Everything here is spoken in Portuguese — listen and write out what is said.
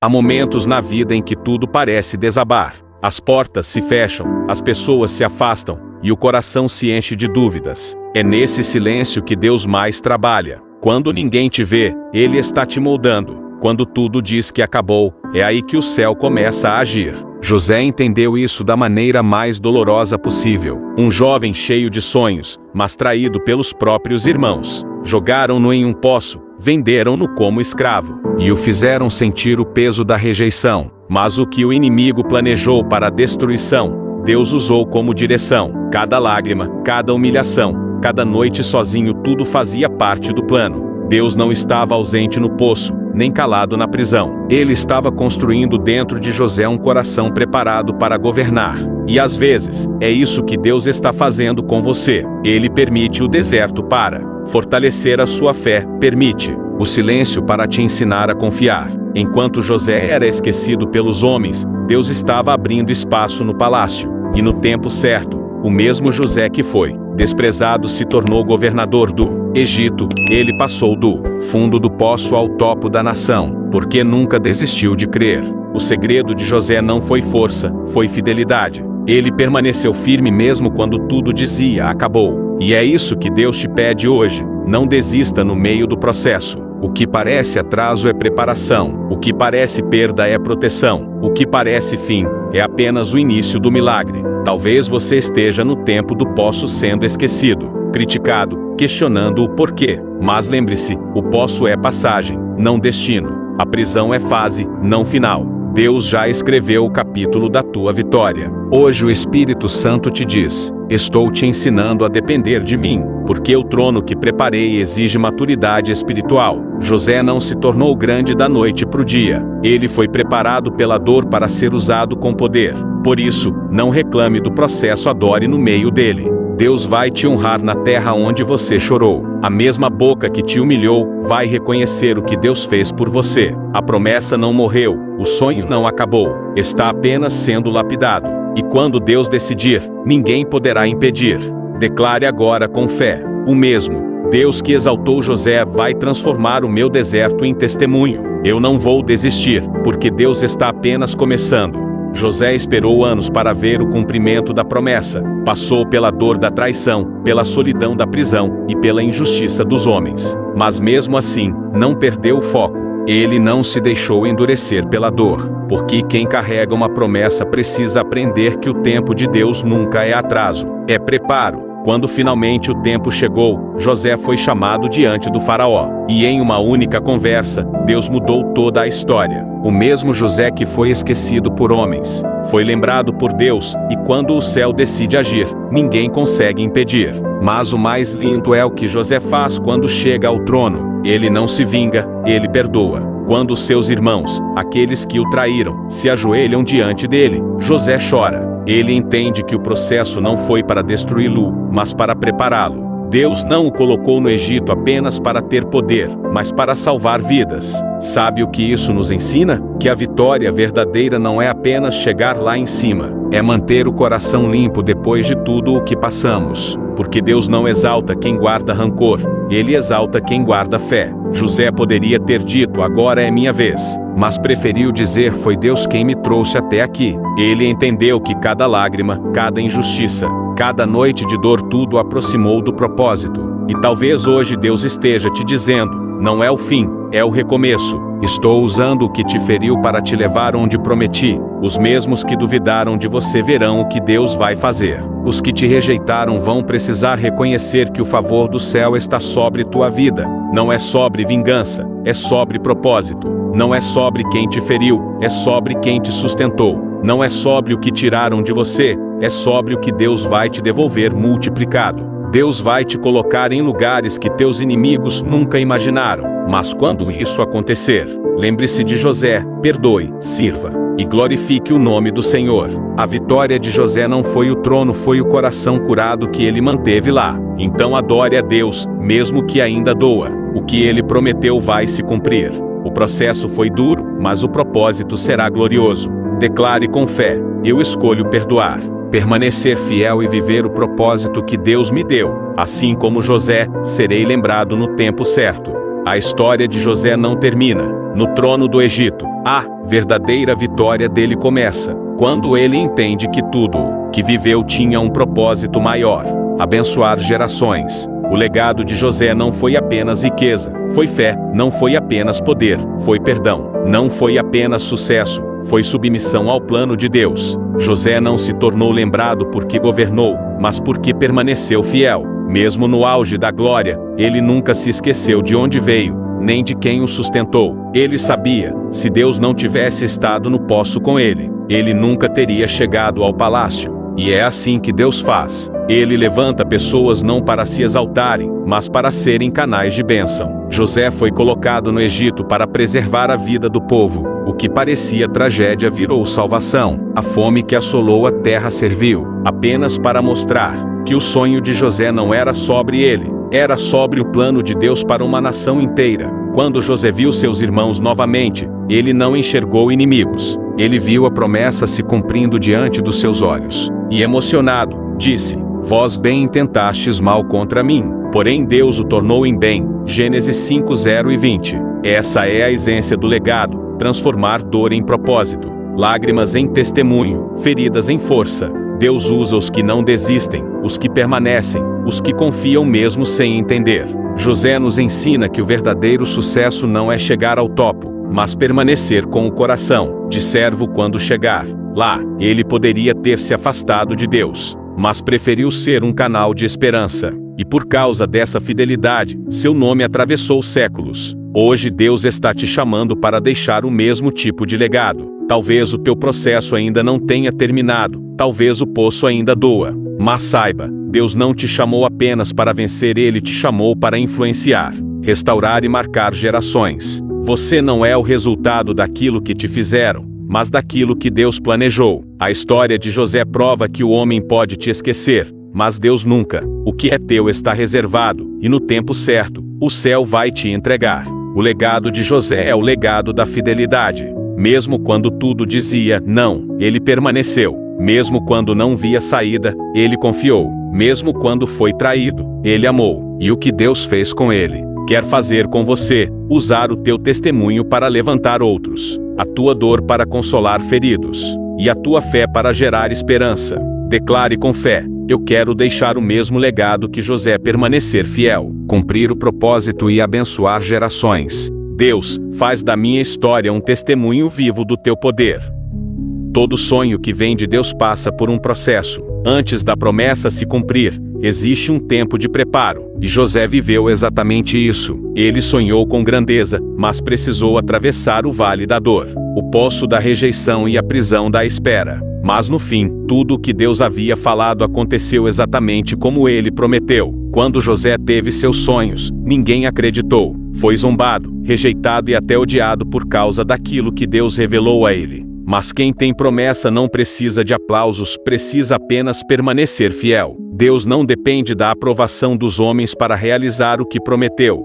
Há momentos na vida em que tudo parece desabar. As portas se fecham, as pessoas se afastam, e o coração se enche de dúvidas. É nesse silêncio que Deus mais trabalha. Quando ninguém te vê, Ele está te moldando. Quando tudo diz que acabou, é aí que o céu começa a agir. José entendeu isso da maneira mais dolorosa possível. Um jovem cheio de sonhos, mas traído pelos próprios irmãos. Jogaram-no em um poço, venderam-no como escravo, e o fizeram sentir o peso da rejeição. Mas o que o inimigo planejou para a destruição, Deus usou como direção. Cada lágrima, cada humilhação, cada noite sozinho, tudo fazia parte do plano. Deus não estava ausente no poço, nem calado na prisão. Ele estava construindo dentro de José um coração preparado para governar. E às vezes, é isso que Deus está fazendo com você. Ele permite o deserto para fortalecer a sua fé, permite o silêncio para te ensinar a confiar. Enquanto José era esquecido pelos homens, Deus estava abrindo espaço no palácio. E no tempo certo, o mesmo José que foi desprezado se tornou governador do Egito. Ele passou do fundo do poço ao topo da nação, porque nunca desistiu de crer. O segredo de José não foi força, foi fidelidade. Ele permaneceu firme mesmo quando tudo dizia acabou. E é isso que Deus te pede hoje. Não desista no meio do processo. O que parece atraso é preparação. O que parece perda é proteção. O que parece fim é apenas o início do milagre. Talvez você esteja no tempo do poço sendo esquecido, criticado, questionando o porquê. Mas lembre-se, o poço é passagem, não destino. A prisão é fase, não final. Deus já escreveu o capítulo da tua vitória. Hoje o Espírito Santo te diz: estou te ensinando a depender de mim, porque o trono que preparei exige maturidade espiritual. José não se tornou grande da noite para o dia. Ele foi preparado pela dor para ser usado com poder. Por isso, não reclame do processo, adore no meio dele. Deus vai te honrar na terra onde você chorou. A mesma boca que te humilhou vai reconhecer o que Deus fez por você. A promessa não morreu, o sonho não acabou, está apenas sendo lapidado. E quando Deus decidir, ninguém poderá impedir. Declare agora com fé: o mesmo Deus que exaltou José vai transformar o meu deserto em testemunho. Eu não vou desistir, porque Deus está apenas começando. José esperou anos para ver o cumprimento da promessa. Passou pela dor da traição, pela solidão da prisão e pela injustiça dos homens. Mas mesmo assim, não perdeu o foco. Ele não se deixou endurecer pela dor, porque quem carrega uma promessa precisa aprender que o tempo de Deus nunca é atraso, é preparo. Quando finalmente o tempo chegou, José foi chamado diante do faraó. E em uma única conversa, Deus mudou toda a história. O mesmo José que foi esquecido por homens, foi lembrado por Deus, e quando o céu decide agir, ninguém consegue impedir. Mas o mais lindo é o que José faz quando chega ao trono. Ele não se vinga, ele perdoa. Quando seus irmãos, aqueles que o traíram, se ajoelham diante dele, José chora. Ele entende que o processo não foi para destruí-lo, mas para prepará-lo. Deus não o colocou no Egito apenas para ter poder, mas para salvar vidas. Sabe o que isso nos ensina? Que a vitória verdadeira não é apenas chegar lá em cima, é manter o coração limpo depois de tudo o que passamos. Porque Deus não exalta quem guarda rancor, Ele exalta quem guarda fé. José poderia ter dito: agora é minha vez, mas preferiu dizer: foi Deus quem me trouxe até aqui. Ele entendeu que cada lágrima, cada injustiça, cada noite de dor, tudo o aproximou do propósito. E talvez hoje Deus esteja te dizendo: não é o fim, é o recomeço. Estou usando o que te feriu para te levar onde prometi. Os mesmos que duvidaram de você verão o que Deus vai fazer. Os que te rejeitaram vão precisar reconhecer que o favor do céu está sobre tua vida. Não é sobre vingança, é sobre propósito. Não é sobre quem te feriu, é sobre quem te sustentou. Não é sobre o que tiraram de você, é sobre o que Deus vai te devolver multiplicado. Deus vai te colocar em lugares que teus inimigos nunca imaginaram. Mas quando isso acontecer, lembre-se de José: perdoe, sirva e glorifique o nome do Senhor. A vitória de José não foi o trono, foi o coração curado que ele manteve lá. Então adore a Deus, mesmo que ainda doa. O que ele prometeu vai se cumprir. O processo foi duro, mas o propósito será glorioso. Declare com fé: eu escolho perdoar, permanecer fiel e viver o propósito que Deus me deu. Assim como José, serei lembrado no tempo certo. a história de José não termina no trono do Egito. A verdadeira vitória dele começa quando ele entende que tudo que viveu tinha um propósito maior: abençoar gerações. O legado de José não foi apenas riqueza, foi fé, não foi apenas poder, foi perdão, não foi apenas sucesso, foi submissão ao plano de Deus. José não se tornou lembrado porque governou, mas porque permaneceu fiel. Mesmo no auge da glória, ele nunca se esqueceu de onde veio, nem de quem o sustentou. Ele sabia, se Deus não tivesse estado no poço com ele, ele nunca teria chegado ao palácio. E é assim que Deus faz. Ele levanta pessoas não para se exaltarem, mas para serem canais de bênção. José foi colocado no Egito para preservar a vida do povo. O que parecia tragédia virou salvação. A fome que assolou a terra serviu apenas para mostrar que o sonho de José não era sobre ele, era sobre o plano de Deus para uma nação inteira. Quando José viu seus irmãos novamente, ele não enxergou inimigos. Ele viu a promessa se cumprindo diante dos seus olhos. E emocionado, disse: "Vós bem intentastes mal contra mim, porém Deus o tornou em bem." Gênesis 5:0-20. Essa é a essência do legado: transformar dor em propósito, lágrimas em testemunho, feridas em força. Deus usa os que não desistem, os que permanecem, os que confiam mesmo sem entender. José nos ensina que o verdadeiro sucesso não é chegar ao topo, mas permanecer com o coração de servo quando chegar lá. Ele poderia ter se afastado de Deus, mas preferiu ser um canal de esperança. E por causa dessa fidelidade, seu nome atravessou séculos. Hoje Deus está te chamando para deixar o mesmo tipo de legado. Talvez o teu processo ainda não tenha terminado, talvez o poço ainda doa. Mas saiba, Deus não te chamou apenas para vencer, Ele te chamou para influenciar, restaurar e marcar gerações. Você não é o resultado daquilo que te fizeram, mas daquilo que Deus planejou. A história de José prova que o homem pode te esquecer, mas Deus nunca. O que é teu está reservado, e no tempo certo, o céu vai te entregar. O legado de José é o legado da fidelidade. Mesmo quando tudo dizia não, ele permaneceu. Mesmo quando não via saída, ele confiou. Mesmo quando foi traído, ele amou. E o que Deus fez com ele, quer fazer com você: usar o teu testemunho para levantar outros, a tua dor para consolar feridos, e a tua fé para gerar esperança. Declare com fé: eu quero deixar o mesmo legado que José, permanecer fiel, cumprir o propósito e abençoar gerações. Deus, faz da minha história um testemunho vivo do teu poder. Todo sonho que vem de Deus passa por um processo. Antes da promessa se cumprir, existe um tempo de preparo. E José viveu exatamente isso. Ele sonhou com grandeza, mas precisou atravessar o vale da dor, o poço da rejeição e a prisão da espera. Mas no fim, tudo o que Deus havia falado aconteceu exatamente como ele prometeu. Quando José teve seus sonhos, ninguém acreditou. Foi zombado, rejeitado e até odiado por causa daquilo que Deus revelou a ele. Mas quem tem promessa não precisa de aplausos, precisa apenas permanecer fiel. Deus não depende da aprovação dos homens para realizar o que prometeu.